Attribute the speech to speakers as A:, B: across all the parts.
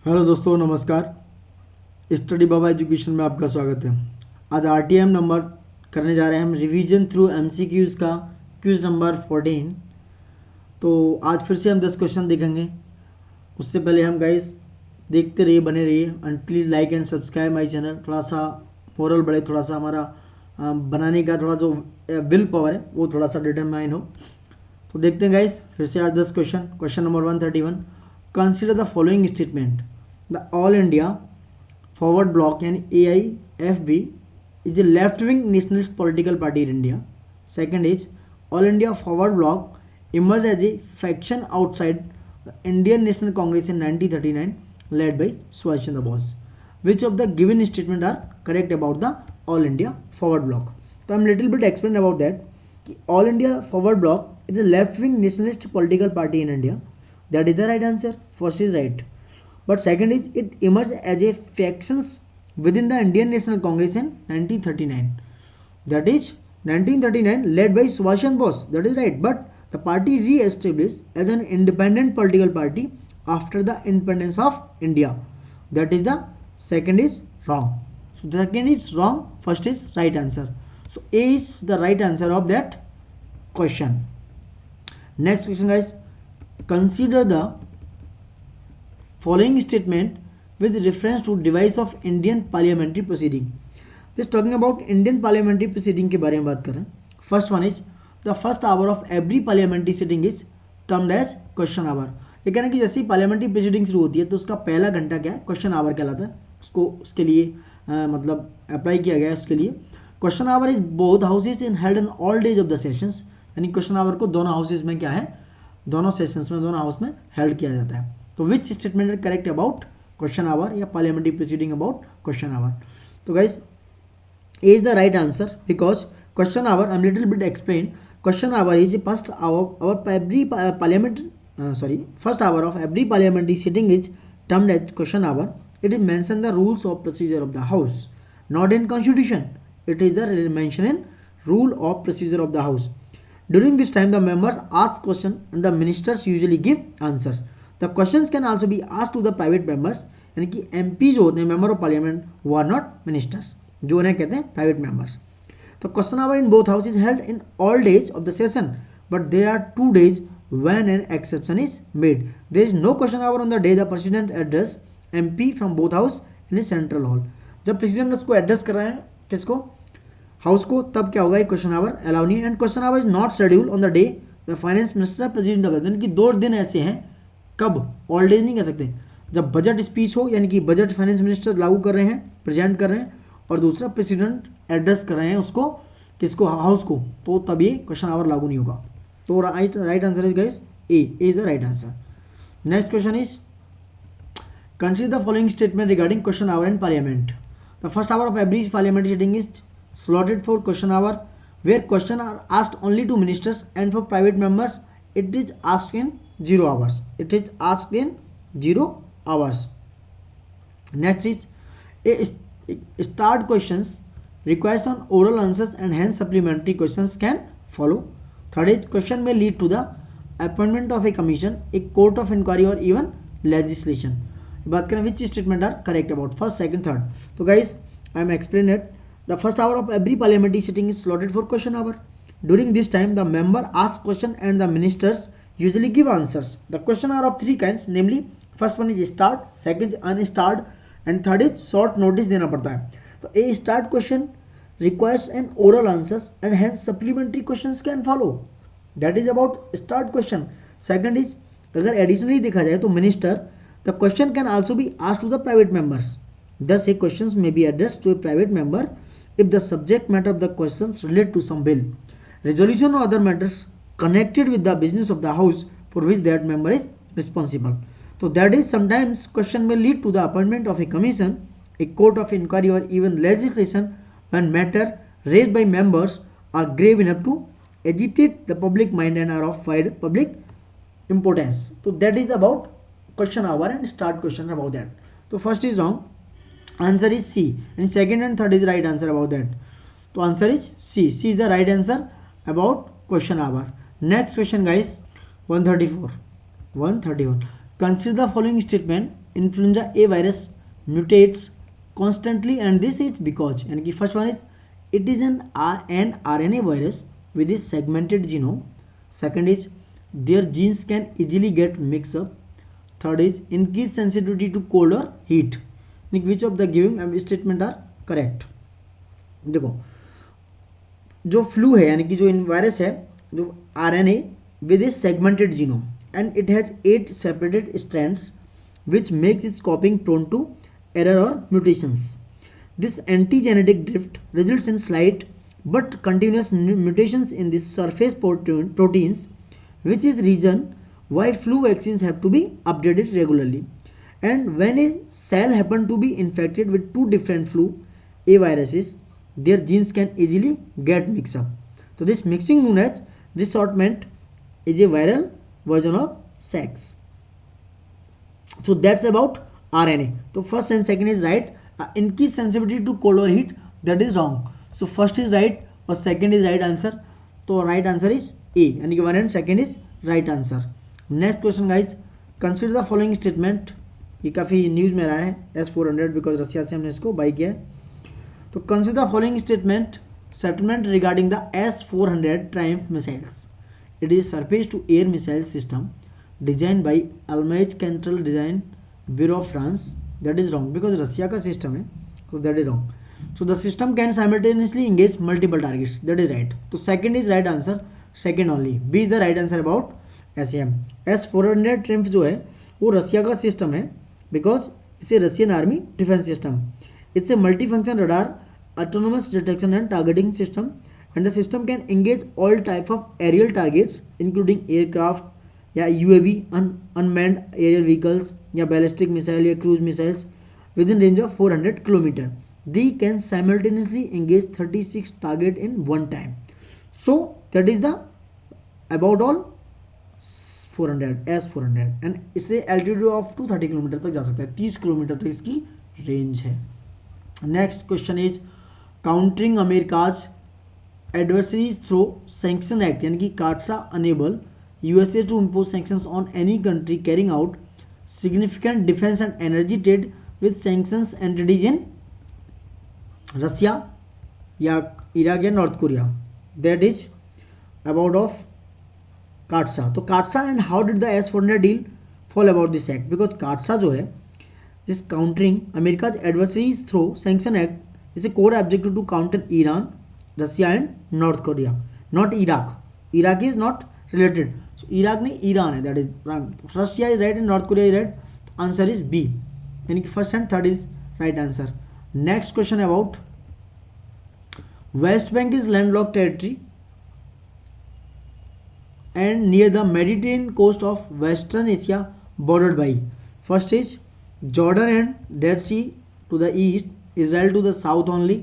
A: Hello दोस्तों, नमस्कार। Study बाबा education में आपका स्वागत है। आज आरटीएम नंबर करने जा रहे हैं हम रिवीजन थ्रू एमसीक्यूज़ का क्यूज नंबर 14। तो आज फिर से हम 10 क्वेश्चन देखेंगे। उससे पहले हम गाइस देखते रहिए, बने रहिए and please like and subscribe my channel. थोड़ा सा मोरल बढ़े, थोड़ा सा हमारा बनाने का थोड़ा जो विल पावर है वो थोड़ा सा डिटरमाइन हो। तो देखते हैं गाइस फिर से आज 10 question. Question number 131, consider the following statement. The all India forward block यानी AIFB is a left-wing nationalist political party in India. Second is All India Forward Bloc emerged as a faction outside the Indian National Congress in 1939, led by Subhash Chandra Bose. Which of the given statement are correct about the All India Forward Bloc? तो हम little bit explain about that कि All India Forward Bloc is a left-wing nationalist political party in India. That is the right answer. First is right. But second is it emerged as a factions within the Indian National Congress in 1939. That is 1939 led by Subhash Chandra Bose. That is right. But the party re-established as an independent political party after the independence of India. That is the second is wrong. So the second is wrong. First is right answer. So A is the right answer of that question. Next question, guys. Consider the following statement with reference to device of Indian parliamentary proceeding. This talking about Indian parliamentary proceeding के बारे में बात कर रहे हैं. First one is the first hour of every parliamentary sitting is termed as question hour. ये कहना कि जैसे ही पार्लियामेंट्री प्रोसीडिंग शुरू होती है तो उसका पहला घंटा क्या है, क्वेश्चन आवर कहलाता है. उसको उसके लिए मतलब अप्लाई किया गया है उसके लिए. Question hour is both houses in held in all days of the sessions. यानी क्वेश्चन आवर को दोनों हाउसेज में क्या है, दोनों सेशंस में, दोनों हाउस में हेल्ड किया जाता है. तो which statement is correct about question hour या parliamentary proceeding about question hour. तो guys A is the right answer because question hour I am little bit explain. Question hour is first hour every parliament first hour of every parliamentary sitting is termed as question hour. It is mentioned the rules of procedure of the house, not in constitution. It is the mention in rule of procedure of the house. During this time the members ask question and the ministers usually give answers. The questions can also be asked to the private members. यानी कि MP जो होते हैं member of parliament वो are not ministers, जो उन्हें कहते हैं प्राइवेट मेंबर्स. तो question hour in both house is held in all days of the session, but there are 2 days when an exception is made. There is no question hour on the day the president address MP from both house in a central hall. जब president उसको address कर रहे हैं किसको, house को, तब क्या होगा, एक क्वेश्चन आवर अलाउ नहीं है. And question hour is not schedule on the day the finance minister president the budget. कि 2 दिन ऐसे हैं, कब, ऑल डेज नहीं कह सकते, जब बजट स्पीच हो यानी कि बजट फाइनेंस मिनिस्टर लागू कर रहे हैं, प्रेजेंट कर रहे हैं, और दूसरा प्रेसिडेंट एड्रेस कर रहे हैं उसको, किसको, हाउस को, तो तब ये क्वेश्चन आवर लागू नहीं होगा. तो right answer is guys A is the right answer. Next question is consider the following statement regarding question hour in parliament. The first hour of every parliamentary sitting is slotted for question hour where question are asked only to ministers, and for private members it is asked in 0 hours. It is asked in 0 hours. Next is a start questions requires on oral answers and hence supplementary questions can follow. Third is question may lead to the appointment of a commission, a court of inquiry or even legislation. बात करें which statement are correct about first, second, third. तो guys I am explaining it. The first hour of every parliamentary sitting is slotted for question hour. During this time, the member asks question and the ministers usually give answers. The question are of 3 kinds, namely first one is start, second is unstart, and third is short notice देना पड़ता है. तो a start question requires an oral answers and hence supplementary questions can follow. That is about start question. Second is अगर additionally देखा जाए तो minister, the question can also be asked to the private members. Thus a questions may be addressed to a private member if the subject matter of the questions relate to some bill, resolution or other matters connected with the business of the house for which that member is responsible. So that is sometimes question may lead to the appointment of a commission, a court of inquiry or even legislation when matter raised by members are grave enough to agitate the public mind and are of wide public importance. So that is about question hour and start question about that. So first is wrong. Answer is C, and second and third is right answer about that. So answer is C. C is the right answer about question hour. Next question guys, 134. Consider the following statement influenza A virus mutates constantly and this is because, यानी कि first one is it is an RNA virus with a segmented genome. Second is their genes can easily get mixed up. Third is increased sensitivity to cold or heat. Which of the given statement are correct? देखो जो flu है यानी कि जो virus है जो RNA with a segmented genome and it has 8 separated strands which makes its copying prone to error or mutations. This antigenetic drift results in slight but continuous mutations in the surface proteins, which is reason why flu vaccines have to be updated regularly. And when a cell happen to be infected with two different flu A viruses, their genes can easily get mixed up. So this mixing known as reassortment is a viral version of SARS. So that's about RNA. So first and second is right. Increased sensitivity to cold or heat, that is wrong. So first is right और second is right answer. तो right answer is A, यानी कि 1 and 2 is right answer. Next question guys, consider the following statement. ये काफ़ी news में रहा है S-400 because Russia से हमने इसको बाई किया है. तो consider the following statement regarding the S-400 Triumph missiles. It is surface to air missile system designed by Almage Central Design Bureau of France. That is wrong because Russia का system है, so that is wrong. So the system can simultaneously engage multiple targets. That is right. So second is right answer. Second only. B is the right answer about SAM. S-400 Triumph जो है वो Russia का system है because इसे Russian army defence system. It's a multi function radar autonomous detection and targeting system and the system can engage all type of aerial targets including aircraft या UAV unmanned aerial vehicles या ballistic missile या cruise missiles within range of 400 kilometre. They can simultaneously engage 36 target in one time. So that is the about all 400 S-400 and इससे altitude of 230 kilometre तक जा सकता है, 30 kilometre तक इसकी range है. Next question is countering America's adversaries through sanction act, यानी कि CAATSA enable USA to impose sanctions on any country carrying out significant defense and energy trade with sanctions entities in Russia या Iraq या North Korea. That is about of CAATSA. तो CAATSA and how did the S-400 deal fall about this act because CAATSA जो है this countering America's adversaries through sanction act is a core objective to counter Iran Russia and North Korea, not Iraq. Iraq is not related. So Iraq नहीं Iran है, that is wrong. Right and North Korea is right. Answer is B, यानी कि first and third is right answer. Next question about West Bank is landlocked territory and near the Mediterranean coast of Western Asia bordered by first is Jordan and Dead Sea to the east, Israel to the south only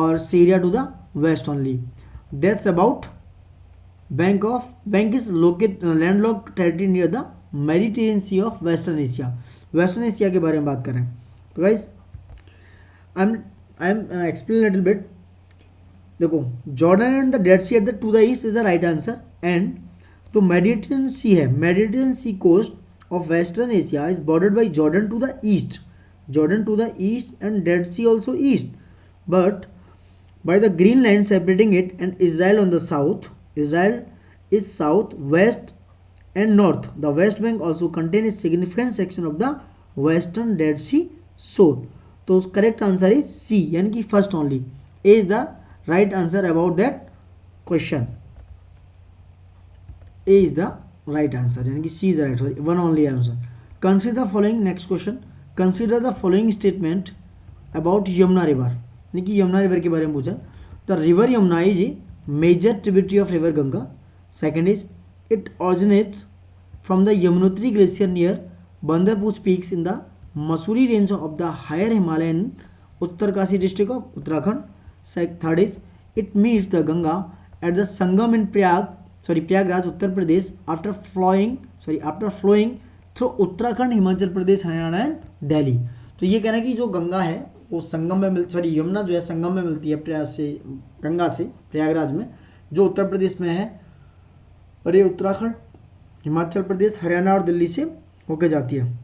A: or Syria to the west only. That's about bank is landlocked territory near the Mediterranean Sea of Western Asia. Western Asia के बारे में बात करें तो guys I'm explain little bit. देखो Jordan and the Dead Sea at the to the east is the right answer and जो Mediterranean Sea है, Mediterranean Sea coast of western Asia is bordered by Jordan to the east, Jordan to the east and Dead Sea also east, but by the green line separating it and Israel on the south. Israel is south west and north. The West Bank also contain a significant section of the western Dead Sea shore. तो correct answer is C, यानी कि first only. A is the right answer about that question. A is the right answer, यानी कि C is the right, sorry one only answer. Consider the following. Next question, consider the following statement about Yamuna river, यानी कि Yamuna river के बारे में पूछा. The river Yamuna is a major tributary of river Ganga. Second is it originates from the Yamunotri glacier near Bandarpunch peaks in the Mussoorie range of the higher Himalayan Uttarkashi district of Uttarakhand. Third is it meets the Ganga at the Sangam in Prayagraj Uttar Pradesh after flowing through Uttarakhand Himachal Pradesh Haryana and Delhi. तो ये कहना है कि जो गंगा है वो संगम में यमुना जो है संगम में मिलती है गंगा से प्रयागराज में, जो उत्तर प्रदेश में है, और ये उत्तराखंड हिमाचल प्रदेश हरियाणा और दिल्ली से होके जाती है.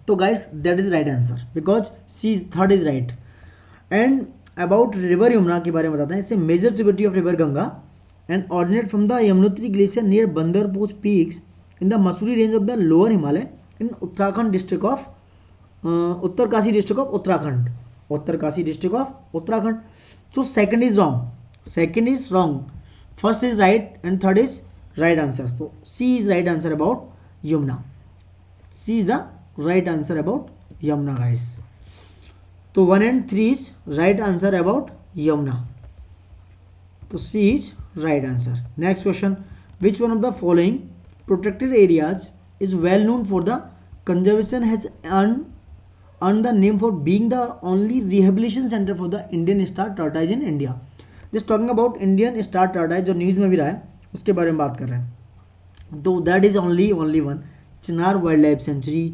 A: तो guys that is right answer because C is third is right. And about river Yamuna के बारे में बताते हैं. इसे major tributary of river Ganga and originate from the Yamunotri glacier near Bandarpoonch peaks in the Mussoorie range of the lower Himalaya in Uttarakhand district of Uttarkashi district of Uttarakhand. Uttarkashi district of Uttarakhand. So second is wrong. Second is wrong. First is right and third is right answer. तो C is right answer about Yamuna. C is the right answer about Yamuna guys. तो 1 and 3 is right answer about Yamuna. तो C is right answer. Next question. Which one of the following protected areas is well known for the conservation has earned the name for being the only rehabilitation center for the Indian star tortoise in India. Just talking about Indian star tortoise जो news में भी रहा है उसके बारे में बात कर रहे हैं. तो that is only one Chinnar wild life sanctuary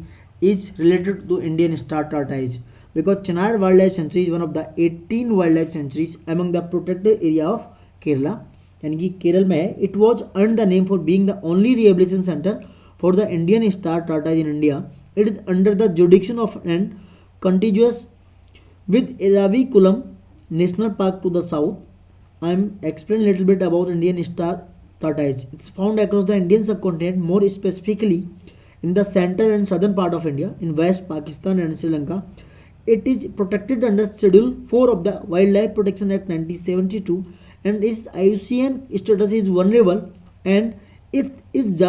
A: is related to Indian star tortoise because Chinnar wild life sanctuary is one of the 18 wild life sanctuaries among the protected area of Kerala. यानी कि केरल में है. It was earn the name for being the only rehabilitation centre for the Indian star tortoise in India. It is under the jurisdiction of and continuous with Eravikulam national park to the south. I am explain little bit about Indian star tortoise. It's found across the Indian subcontinent, more specifically in the central and southern part of India, in West Pakistan and Sri Lanka. It is protected under Schedule 4 of the Wildlife Protection Act 1972 and its IUCN status is vulnerable and it is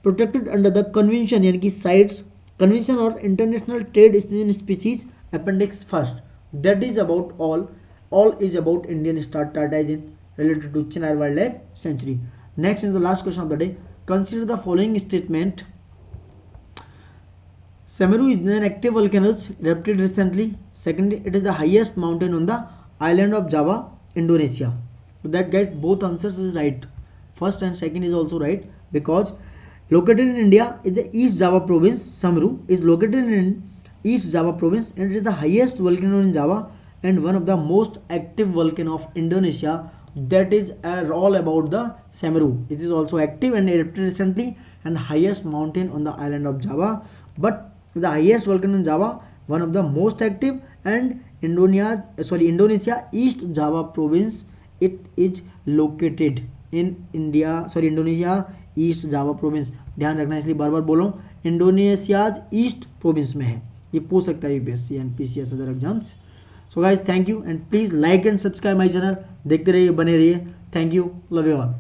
A: protected under the convention यानी कि CITES convention or international trade in species appendix first. That is about all is about Indian star tortoise in related to Chinar Wildlife Sanctuary. Next is the last question of the day. Consider the following statement. Semeru is an active volcano erupted recently. Secondly, it is the highest mountain on the island of Java, Indonesia. So that gets both answers is right. First and second is also right because located in India is the East Java province. Semeru is located in East Java province and it is the highest volcano in Java and one of the most active volcano of Indonesia. That is all about the Semeru. It is also active and erupted recently and highest mountain on the island of Java. But the highest volcano in Java, one of the most active, and Indonesia East Java province. It is located in Indonesia East Java province. ध्यान रखना इसलिए बार बार बोल रहा हूँ. Indonesia east province में है. ये पूछ सकता है UPSC and PCS other exams. So guys thank you and please like and subscribe my channel. देखते रहिए, बने रहिए. Thank you, love you all.